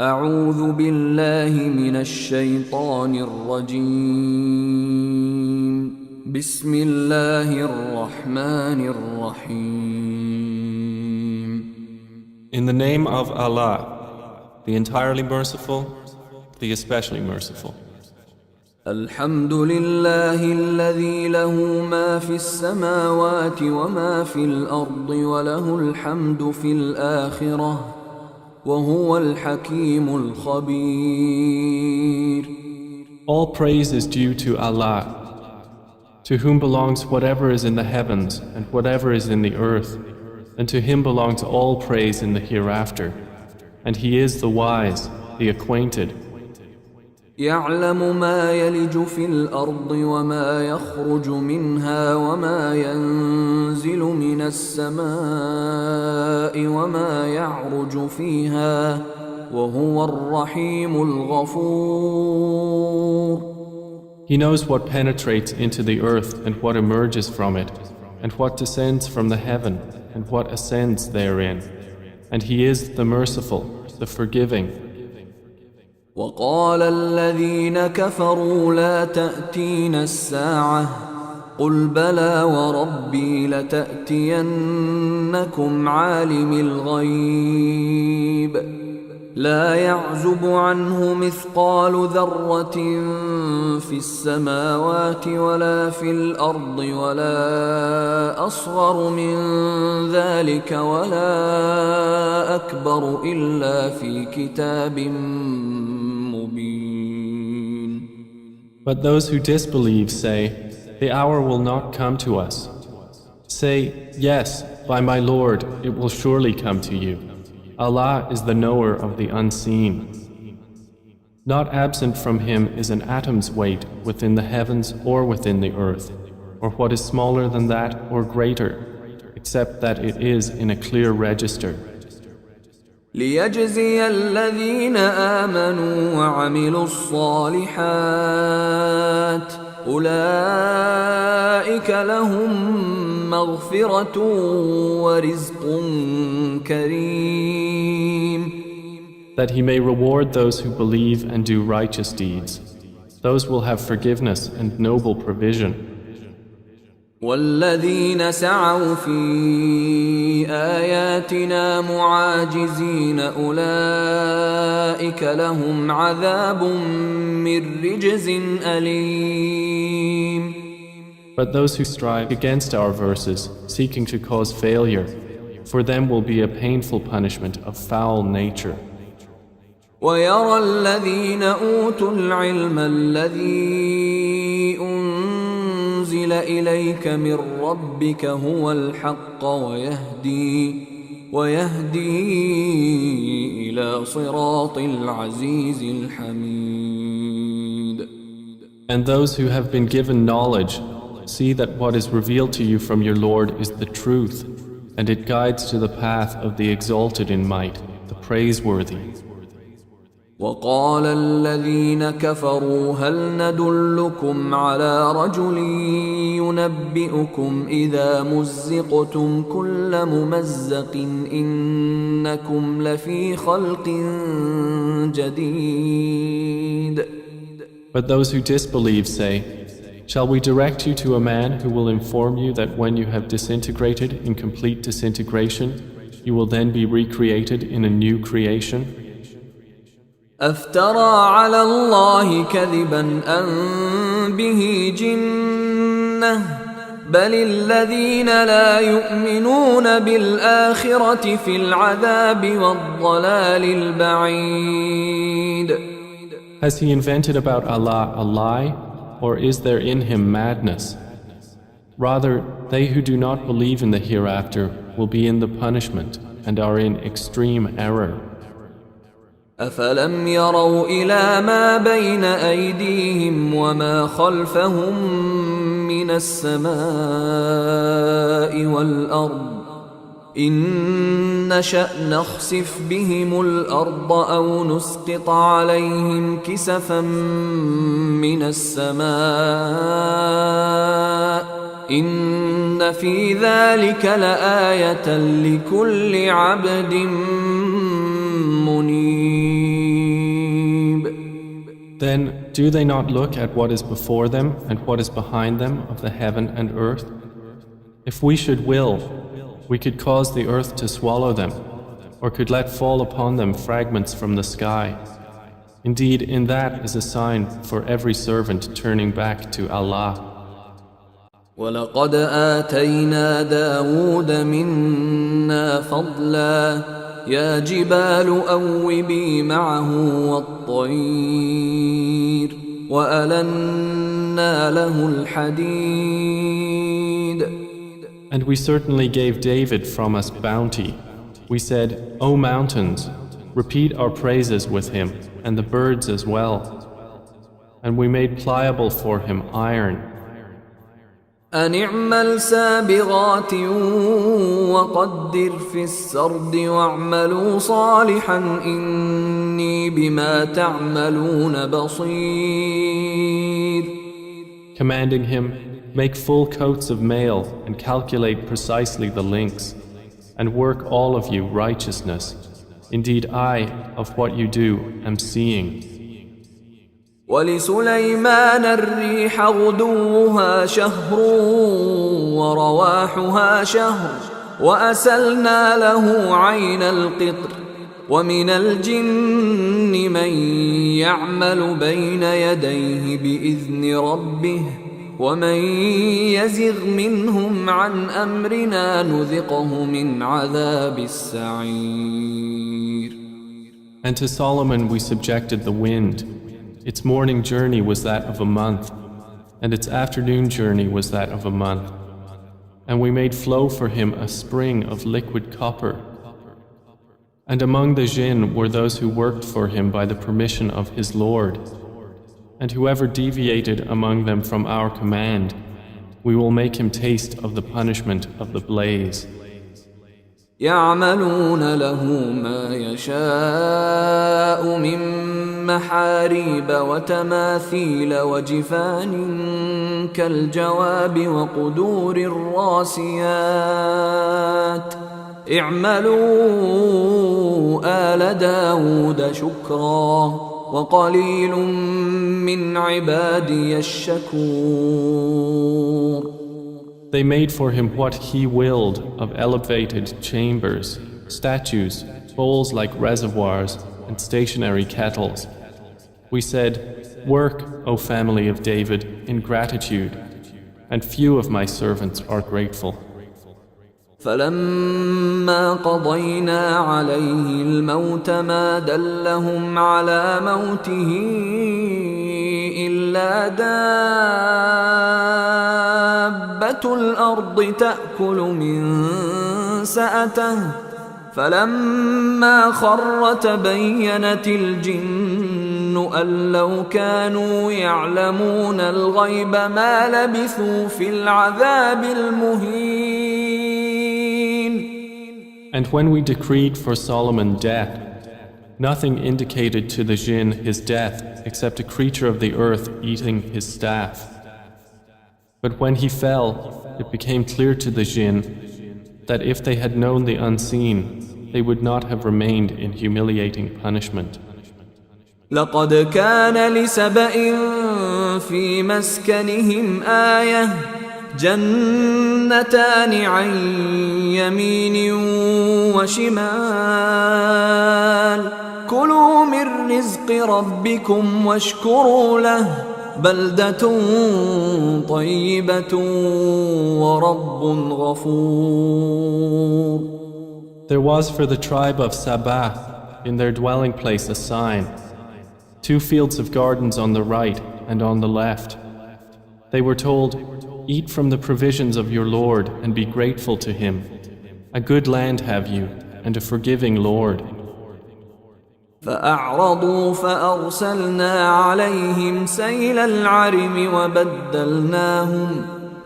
أعوذ بالله من الشيطان الرجيم بسم الله الرحمن الرحيم In the name of Allah, the entirely merciful, the especially merciful. الحمد لله الذي له ما في السماوات وما في الأرض وله الحمد في الآخرة وهو الحكيم الخبير. All praise is due to Allah, to whom belongs whatever is in the heavens and whatever is in the earth, and to him belongs all praise in the hereafter. And he is the wise, the acquainted. يعلم ما يلج في الأرض وما يخرج منها وما ينزل من السماء وما يعرج فيها وهو الرحيم الغفور. He knows what penetrates into the earth and what emerges from it, and what descends from the heaven and what ascends therein. And he is the merciful, the forgiving. وقال الذين كفروا لا تأتينا الساعة قل بلى وربي لتأتينكم عالم الغيب لا يعزب عنه مثقال ذرة في السماوات ولا في الأرض ولا أصغر من ذلك ولا أكبر إلا في كتاب مبين. But those who disbelieve say, the hour will not come to us. Say, yes, by my Lord, it will surely come to you. Allah is the knower of the unseen. Not absent from him is an atom's weight within the heavens or within the earth, or what is smaller than that or greater, except that it is in a clear register. ليجزي الذين آمنوا وعملوا الصالحات أولئك لهم مغفرة ورزق كريم. That he may reward those who believe and do righteous deeds. Those will have forgiveness and noble provision. والذين سعوا في آياتنا معاجزين أولئك لهم عذاب من رجز أليم. But those who strive against our verses, seeking to cause failure, for them will be a painful punishment of foul nature. ويرى الذين أوتوا العلم الذي أنزل إليك من ربك هو الحق ويهدي إلى صراط العزيز الحميد. And those who have been given knowledge see that what is revealed to you from your Lord is the truth, and it guides to the path of the exalted in might, the praiseworthy. وقال الذين كفروا هل ندلكم على رجل ينبئكم إذا مزقتم كل ممزق إنكم لفي خلق جديد. But those who disbelieve say, shall we direct you to a man who will inform you that when you have disintegrated in complete disintegration, you will then be recreated in a new creation? أفترى على الله كذبا أم به جنة بل الذين لا يؤمنون بالآخرة في العذاب والضلال البعيد. Has he invented about Allah a lie, or is there in him madness? Rather, they who do not believe in the hereafter will be in the punishment and are in extreme error. أفلم يروا إلى ما بين أيديهم وما خلفهم من السماء والأرض إن نشأ نخسف بهم الأرض أو نسقط عليهم كسفا من السماء إن في ذلك لآية لكل عبد منيب. Then do they not look at what is before them and what is behind them of the heaven and earth? If we should will, we could cause the earth to swallow them, or could let fall upon them fragments from the sky. Indeed, in that is a sign for every servant turning back to Allah. ولقد آتينا داود منا فضلا يا جبال أوبي معه والطير وألنا له الحديد. And we certainly gave David from us bounty. We said, O mountains, repeat our praises with him, and the birds as well. And we made pliable for him iron. أن اعمل سابغات وقدر في السرد واعملوا صالحا إني بما تعملون بصير. Commanding him, make full coats of mail and calculate precisely the links, and work all of you righteousness. Indeed, I, of what you do, am seeing. ولسليمان الريح غدوها شهر ورواحها شهر وأسلنا له عين القطر ومن الجن من يعمل بين يديه بإذن ربه ومن يزغ منهم عن أمرنا نذقه من عذاب السعير. And to Solomon we subjected the wind. Its morning journey was that of a month, and its afternoon journey was that of a month. And we made flow for him a spring of liquid copper. And among the jinn were those who worked for him by the permission of his Lord. And whoever deviated among them from our command, we will make him taste of the punishment of the blaze. يعملون له ما يشاء من محاريب وتماثيل وجفان كالجواب وقدور الراسيات اعملوا آل داود شكرا وقليل من عبادي الشكور. They made for him what he willed of elevated chambers, statues, bowls like reservoirs, and stationary kettles. We said, work, O family of David, in gratitude, and few of my servants are grateful. فلما قضينا عليه الموت ما دلهم على موته إلا دابة الأرض تأكل من سأته فلما خر تبينت الجن أن لو كانوا يعلمون الغيب ما لبثوا في العذاب المهين. And when we decreed for Solomon death, nothing indicated to the jinn his death except a creature of the earth eating his staff. But when he fell, it became clear to the jinn that if they had known the unseen, they would not have remained in humiliating punishment. لقد كان لسبإ في مسكنهم آية جنتان عن يمين وشمال كلوا من رزق ربكم واشكروا له بلدة طيبة ورب غفور. There was for the tribe of Saba in their dwelling place a sign, 2 fields of gardens on the right and on the left. They were told, eat from the provisions of your Lord and be grateful to him. A good land have you and a forgiving Lord. فأعرضوا فأرسلنا عليهم سيل العرم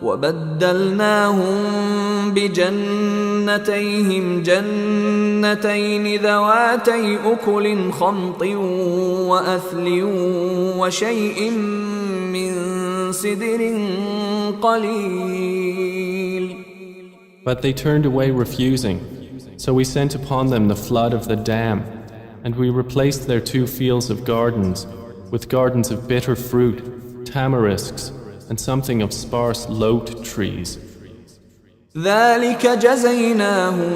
وبدلناهم بجنتيهم جنتين ذواتي أكل خمط وأثل وشيء من سدر قليل. But they turned away refusing, so we sent upon them the flood of the dam, and we replaced their 2 fields of gardens with gardens of bitter fruit, tamarisks, and something of sparse lote trees. ذلك جزيناهم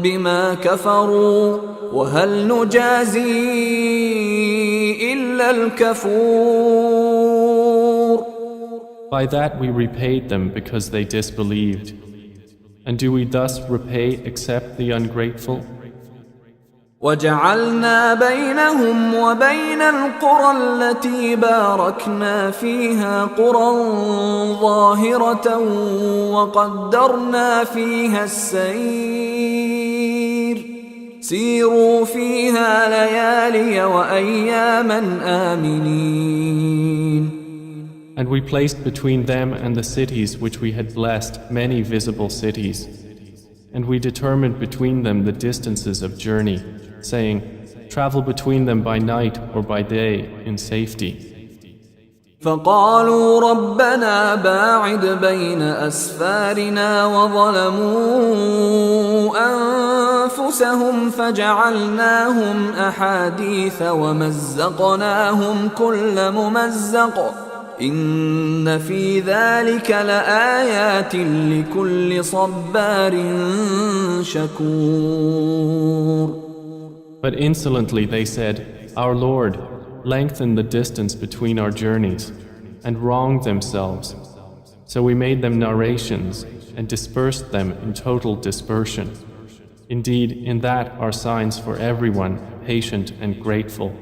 بما كفروا وهل نجازي إلا الكفور. By that we repaid them because they disbelieved. And do we thus repay except the ungrateful? وجعلنا بينهم وبين القرى التي باركنا فيها قرى ظاهرة وقدرنا فيها السير سيروا فيها ليالي وأياما آمنين. And we placed between them and the cities which we had blessed many visible cities. And we determined between them the distances of journey, saying, travel between them by night or by day in safety. فقالوا ربنا باعد بين أسفارنا وظلموا أنفسهم فجعلناهم أحاديث ومزقناهم كل ممزق إن في ذلك لآيات لكل صبار شكور. But insolently they said, Our Lord, lengthen the distance between our journeys, and wronged themselves. So we made them narrations and dispersed them in total dispersion. Indeed, in that are signs for everyone patient and grateful.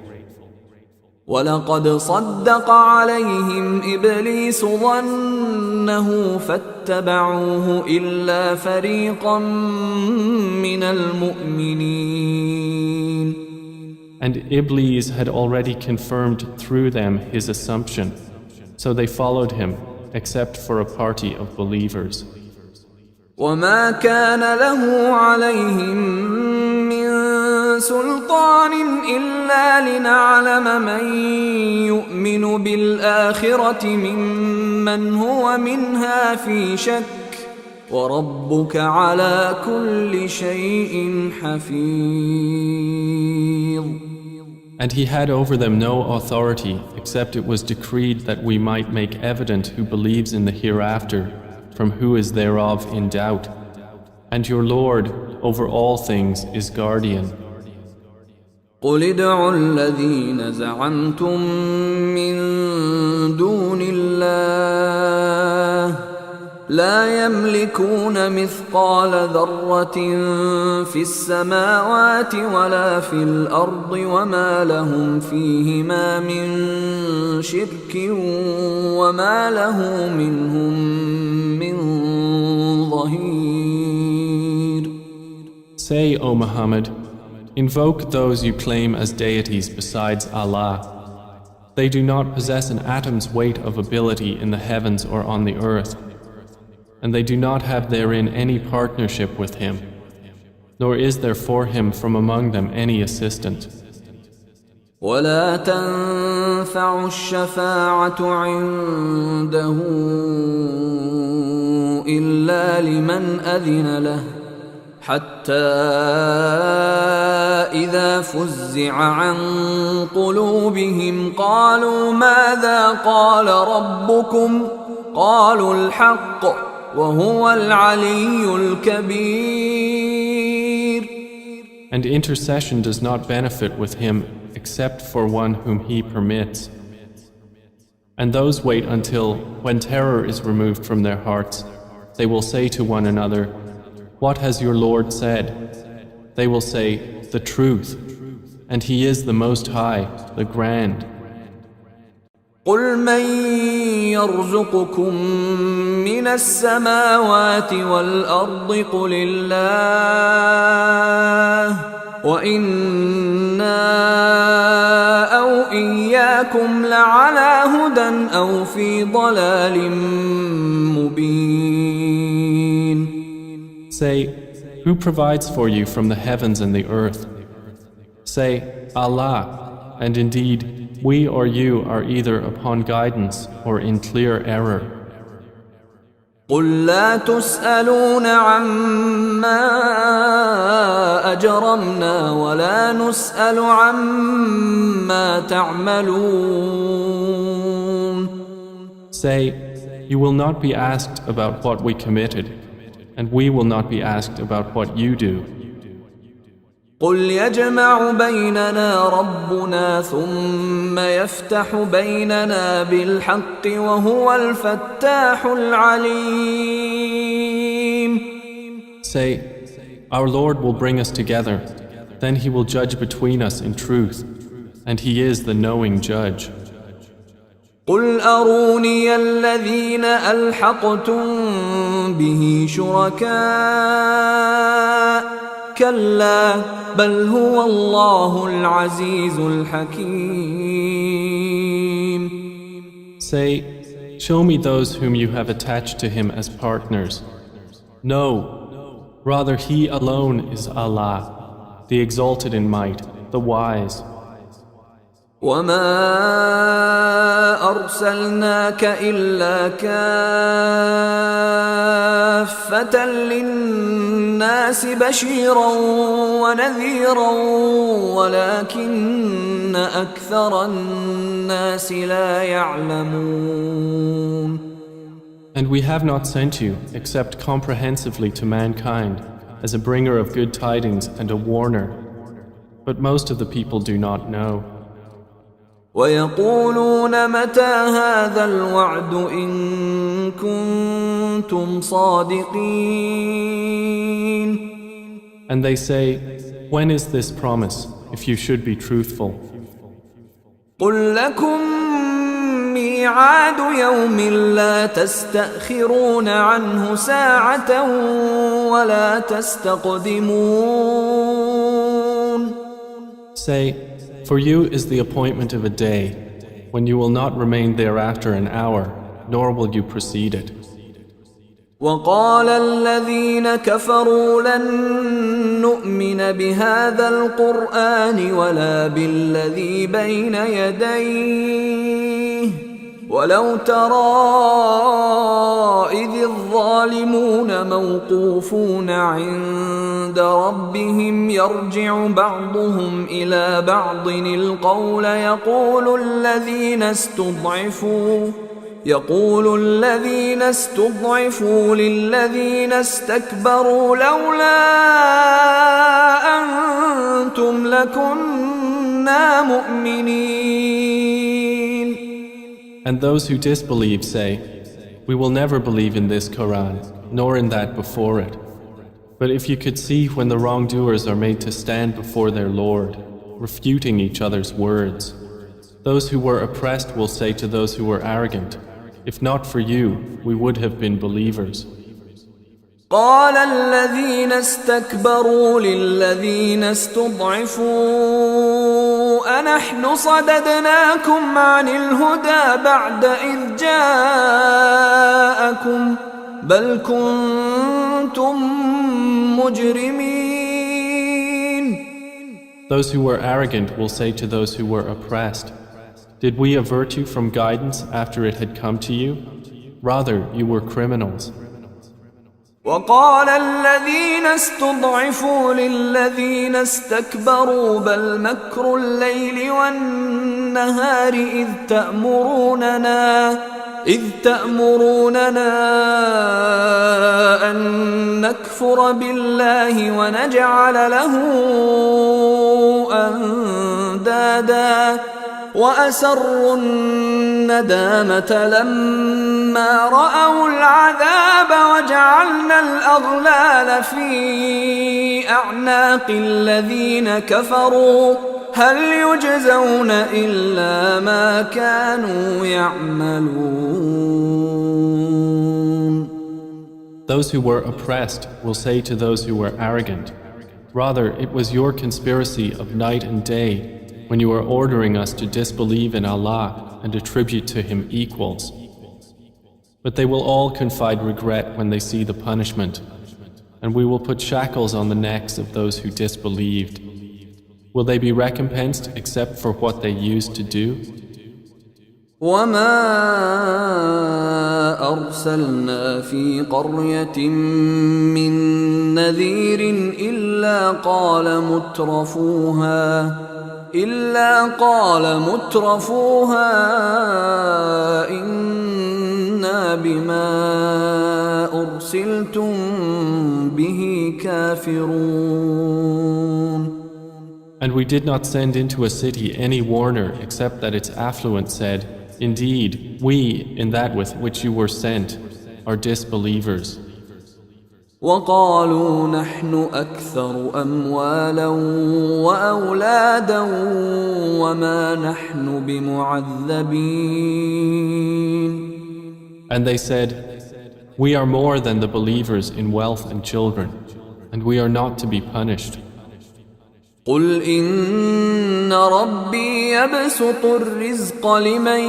ولقد صدق عليهم إبليس ظنه فاتبعوه إلا فريقا من المؤمنين. And Iblis had already confirmed through them his assumption, so they followed him, except for a party of believers. وما كان له عليهم من سلطان إلا لنعلم من يؤمن بالآخرة ممن هو منها في شك وربك على كل شيء حفيظ. And he had over them no authority except it was decreed that we might make evident who believes in the hereafter from who is thereof in doubt. And your Lord over all things is guardian. قل ادعوا الذين زعمتم من دون الله لا يملكون مثقال ذرة في السماوات ولا في الأرض وما لهم فيهما من شرك وما له منهم من ظهير. Say, O Muhammad, invoke those you claim as deities besides Allah. They do not possess an atom's weight of ability in the heavens or on the earth, and they do not have therein any partnership with Him, nor is there for Him from among them any assistant. ولا تنفع الشفاعة عنده إلا لمن أذن له حتى إذا فزع عن قلوبهم قالوا ماذا قال ربكم قالوا الحق وهو العلي الكبير. And intercession does not benefit with Him except for one whom He permits. And those wait until, when terror is removed from their hearts, they will say to one another, What has your Lord said? They will say, The truth, and He is the Most High, the Grand. قل من يرزقكم من السماوات والأرض قل الله وإنا أو إياكم لعلى هدى أو في ضلال مبين. Say, who provides for you from the heavens and the earth? Say, Allah, and indeed, we or you are either upon guidance or in clear error. قل لا تسألون عما أجرمنا ولا نسأل عما تعملون. Say, you will not be asked about what we committed, and we will not be asked about what you do. قل يجمع بيننا ربنا ثم يفتح بيننا بالحق وهو الفتاح العليم. Say, our Lord will bring us together, then He will judge between us in truth, and He is the knowing judge. قل أروني الذين ألحقتم به شركاء كلا بل هو الله العزيز الحكيم. Say, show me those whom you have attached to Him as partners. No, rather He alone is Allah, the exalted in might, the wise. وما أرسلناك إلا كافة للناس بشيرا ونذيرا ولكن أكثر الناس لا يعلمون. And we have not sent you except comprehensively to mankind as a bringer of good tidings and a warner, but most of the people do not know. ويقولون متى هذا الوعد إن كنتم صادقين. And they say, when is this promise, if you should be truthful? قل لكم ميعاد يوم لا تستأخرون عنه ساعة ولا تستقدمون. Say, for you is the appointment of a day, when you will not remain thereafter an hour, nor will you precede it. وقال الذين كفروا لن نؤمن بهذا القرآن ولا بالذي بين يديه ولو ترى إذ الظالمون موقوفون عند ربهم يرجع بعضهم إلى بعض القول يقول الذين استضعفوا للذين استكبروا لولا أنتم لكنا مؤمنين. And those who disbelieve say, we will never believe in this Quran, nor in that before it. But if you could see when the wrongdoers are made to stand before their Lord, refuting each other's words, those who were oppressed will say to those who were arrogant, if not for you, we would have been believers. قال الذين استكبروا للذين استضعفوا أنحن صددناكم عن الهدى بعد إذ جاءكم بل كنتم مجرمين. Those who were arrogant will say to those who were oppressed, did we avert you from guidance after it had come to you? Rather, you were criminals. وقال الذين استضعفوا للذين استكبروا بل مكر الليل والنهار إذ تأمروننا أن نكفر بالله ونجعل له أندادا وأسروا الندامة لما رأوا العذاب وجعلنا الأغلال في أعناق الذين كفروا هل يجزون إلا ما كانوا يعملون. Those who were oppressed will say to those who were arrogant, rather it was your conspiracy of night and day when you were ordering us to disbelieve in Allah and attribute to Him equals. But they will all confide regret when they see the punishment, and we will put shackles on the necks of those who disbelieved. Will they be recompensed except for what they used to do? وما أرسلنا في قرية من نذير إلا قال مترفوها إنا بما أرسلتم به كافرون. And we did not send into a city any warner except that its affluent said, Indeed, we, in that with which you were sent, are disbelievers. وقالوا نحن أكثر أموالا وأولادا وما نحن بمعذبين. And they said, We are more than the believers in wealth and children, and we are not to be punished. قل إن ربي يبسط الرزق لمن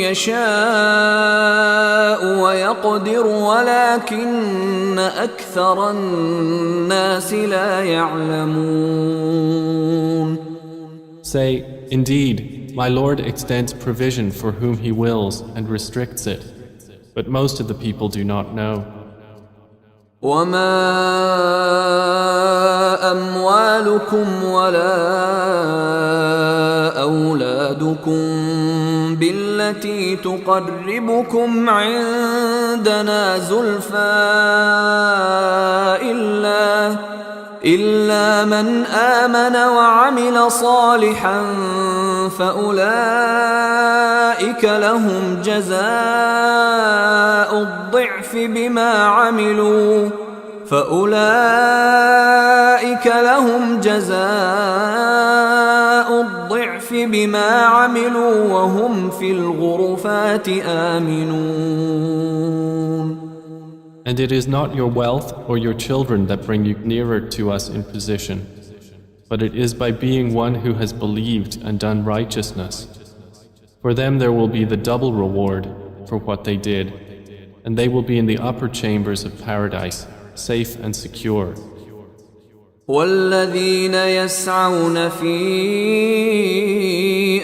يشاء ويقدر ولكن أكثر الناس لا يعلمون. Say, Indeed, my Lord extends provision for whom He wills and restricts it, but most of the people do not know. وما أموالكم ولا أولادكم بالتي تقربكم عندنا زلفى إلا من آمن وعمل صالحا فأولئك لهم جزاء الضعف بما عملوا وهم في الغرفات آمنون. And it is not your wealth or your children that bring you nearer to us in position, but it is by being one who has believed and done righteousness. For them there will be the double reward for what they did, and they will be in the upper chambers of paradise, safe and secure. والذين يسعون في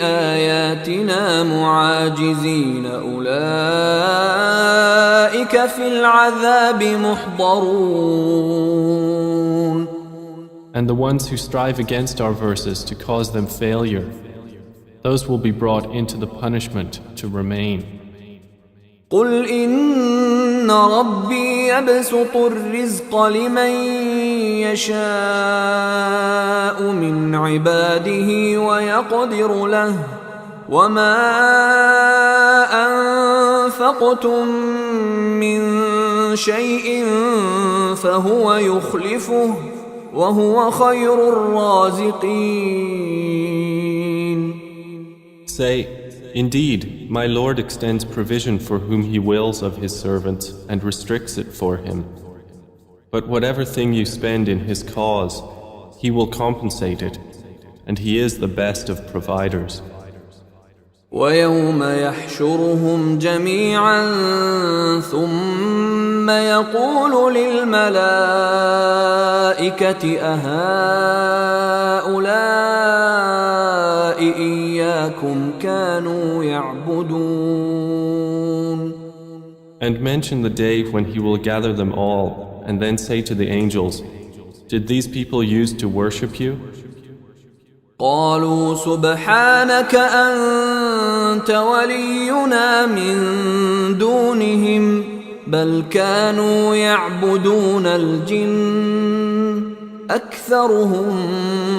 آياتنا معاجزين أولئك في العذاب محضرون. And the ones who strive against our verses to cause them failure, those will be brought into the punishment to remain. قل إن ربي يبسط الرزق لمن يشاء من عباده ويقدر له وما أنفقتم من شيء فهو يخلفه وهو خير الرازقين. Say, Indeed, my Lord extends provision for whom He wills of His servants and restricts it for him. But whatever thing you spend in His cause, He will compensate it, and He is the best of providers. ويوم يحشرهم جميعا ثم يقول للملائكة أهؤلاء إياكم كانوا يعبدون. And mention the day when He will gather them all, and then say to the angels, Did these people used to worship you? قالوا سبحانك أنت ولينا من دونهم بل كانوا يعبدون الجن أكثرهم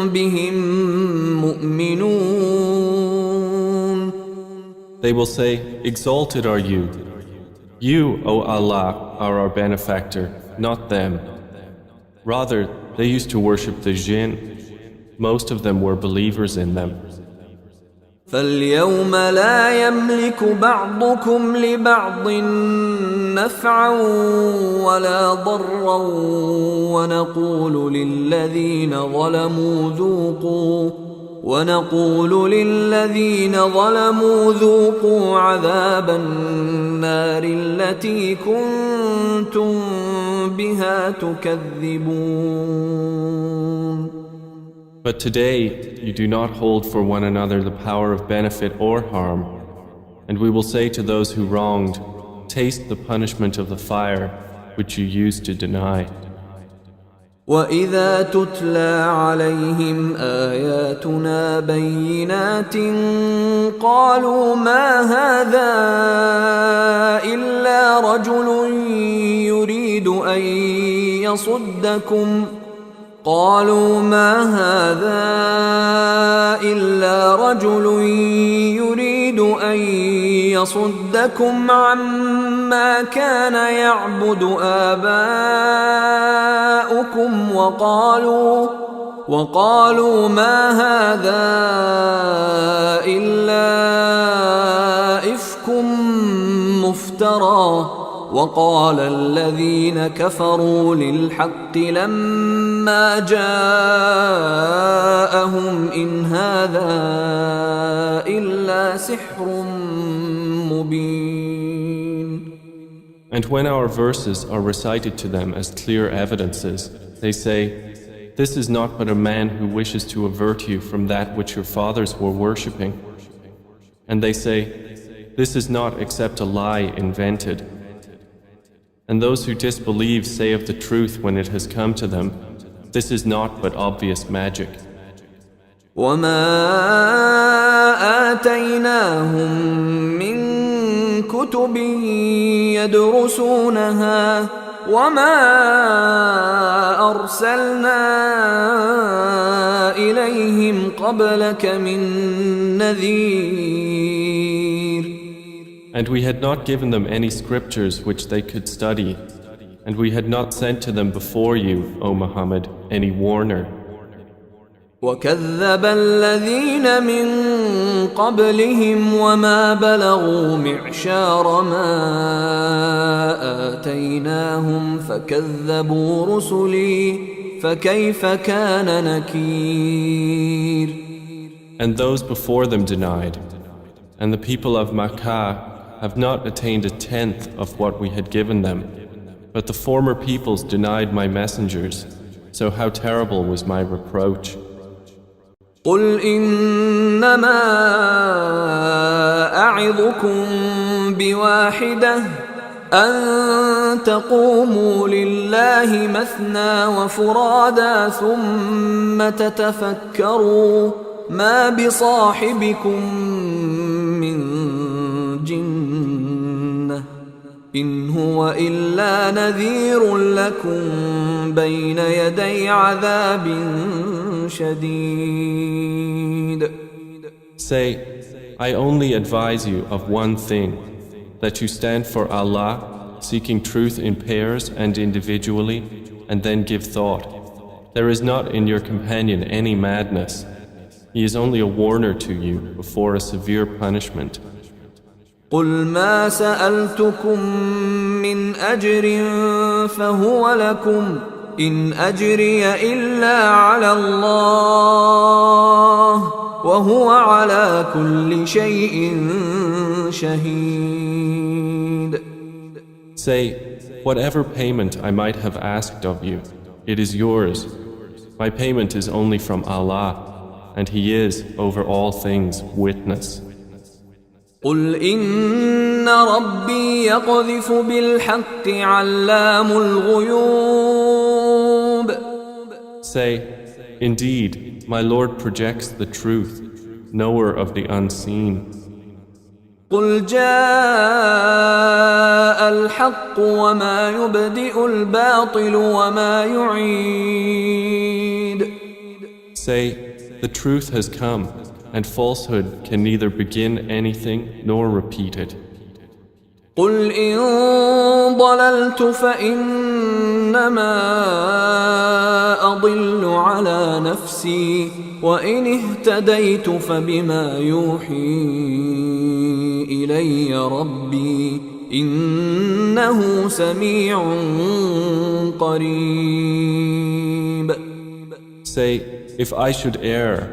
بهم مؤمنون. They will say, Exalted are you. You, O Allah, are our benefactor, not them. Rather, they used to worship the jinn. Most of them were believers in them. فاليوم لا يملك بعضكم لبعض نفعا ولا ضرا ونقول للذين ظلموا ذوقوا عذاب النار التي كنتم بها تكذبون. But today you do not hold for one another the power of benefit or harm, and we will say to those who wronged, taste the punishment of the fire which you used to deny. وَإِذَا تُتْلَى عَلَيْهِمْ آيَاتُنَا بَيِّنَاتٍ قَالُوا مَا هَذَا إِلَّا رَجُلٌ يُرِيدُ أَن يَصُدَّكُمْ عَمَّا كَانَ يَعْبُدُ آبَاؤُكُمْ وَقَالُوا مَا هَذَا إِلَّا إِفْكٌ مُفْتَرًى وَقَالَ الَّذِينَ كَفَرُوا لِلْحَقِّ لَمَّا جَاءَهُمْ إِنْ هَذَا إِلَّا سِحْرٌ مُبِينٌ. And when our verses are recited to them as clear evidences, they say, "This is not but a man who wishes to avert you from that which your fathers were worshipping." And they say, "This is not except a lie invented." And those who disbelieve say of the truth when it has come to them, "This is not but obvious magic." وَمَا آتَيْنَاهُم مِّن كُتُبٍ يَدْرُسُونَهَا وَمَا أَرْسَلْنَا إِلَيْهِمْ قَبْلَكَ مِن نَّذِيرٍ. And we had not given them any scriptures which they could study, and we had not sent to them before you, O Muhammad, any warner. وَكَذَّبَ الَّذِينَ مِن قَبْلِهِمْ وَمَا بَلَغُوا مِعْشَارَ مَا آتَيْنَاهُمْ فَكَذَّبُوا رُسُلِي فَكَيْفَ كَانَ نَكِيرِ. And those before them denied, and the people of Makkah have not attained a tenth of what we had given them. But the former peoples denied my messengers, so how terrible was my reproach. قُلْ إِنَّمَا أَعِظُكُم بِوَاحِدَةٍ أَن تَقُومُوا لِلَّهِ مَثْنَى وَفُرَادَى ثُمَّ تَتَفَكَّرُوا مَا بِصَاحِبِكُم مِّن جِنَّةٍ إِنْ هُوَ إِلَّا نَذِيرٌ لَكُمْ بَيْنَ يَدَيْ عَذَابٍ شَدِيدٍ. Say, I only advise you of one thing, that you stand for Allah, seeking truth in pairs and individually, and then give thought. There is not in your companion any madness. He is only a warner to you before a severe punishment. قُلْ مَا سَأَلْتُكُم مِّنْ أَجْرٍ فَهُوَ لَكُمْ إِنْ أَجْرِيَ إِلَّا عَلَى اللَّهِ وَهُوَ عَلَى كُلِّ شَيْءٍ شَهِيدٌ. Say, whatever payment I might have asked of you, it is yours. My payment is only from Allah, and He is, over all things, witness. قُلْ إِنَّ رَبِّي يَقْذِفُ بِالْحَقِّ عَلَّامُ الْغُيُوبِ. Say, indeed, my Lord projects the truth, knower of the unseen. قُلْ جَاءَ الْحَقُّ وَمَا يُبْدِئُ الْبَاطِلُ وَمَا يُعِيدُ. Say, the truth has come, and falsehood can neither begin anything nor repeat it. قُلْ إِن ضَلَلْتُ فَإِنَّمَا أَضِلُّ عَلَى نَفْسِي وَإِنِ اهْتَدَيْتُ فَبِمَا يُوحِي إِلَيَّ رَبِّي إِنَّهُ سَمِيعٌ قَرِيبٌ. Say, if I should err,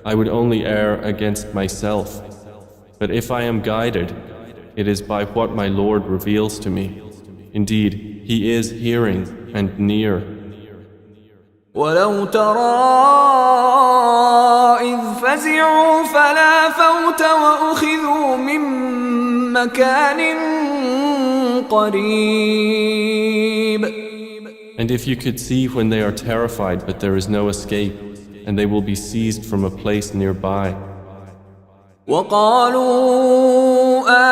I would only err against myself. But if I am guided, it is by what my Lord reveals to me. Indeed, He is hearing and near. وَلَوْ تَرَى إِذْ فَزِعُوا فَلَا فَوْتَ وَأُخِذُوا مِن مَّكَانٍ قريب. And if you could see when they are terrified but there is no escape, and they will be seized from a place nearby. وقالوا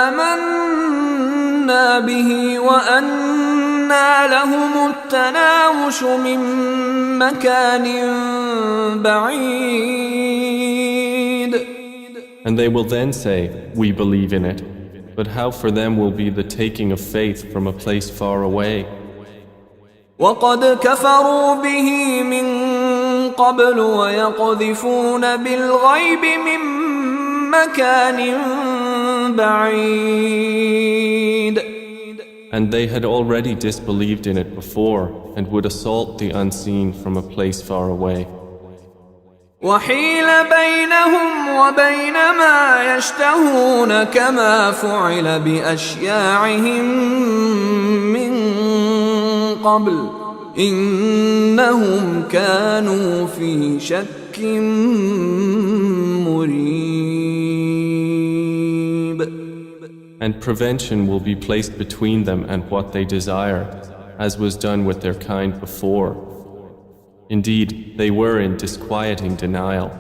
آمنا به وأنى لهم التناوش من مكان بعيد. And they will then say, we believe in it, but how for them will be the taking of faith from a place far away. وقد كفروا به من قبل ويقذفون بالغيب من مكان بعيد. And they had already disbelieved in it before and would assault the unseen from a place far away. وحيل بينهم وبين ما يشتهون كما فعل بأشياعهم من قبل إنهم كانوا في شك مريب. And prevention will be placed between them and what they desire, as was done with their kind before. Indeed, they were in disquieting denial.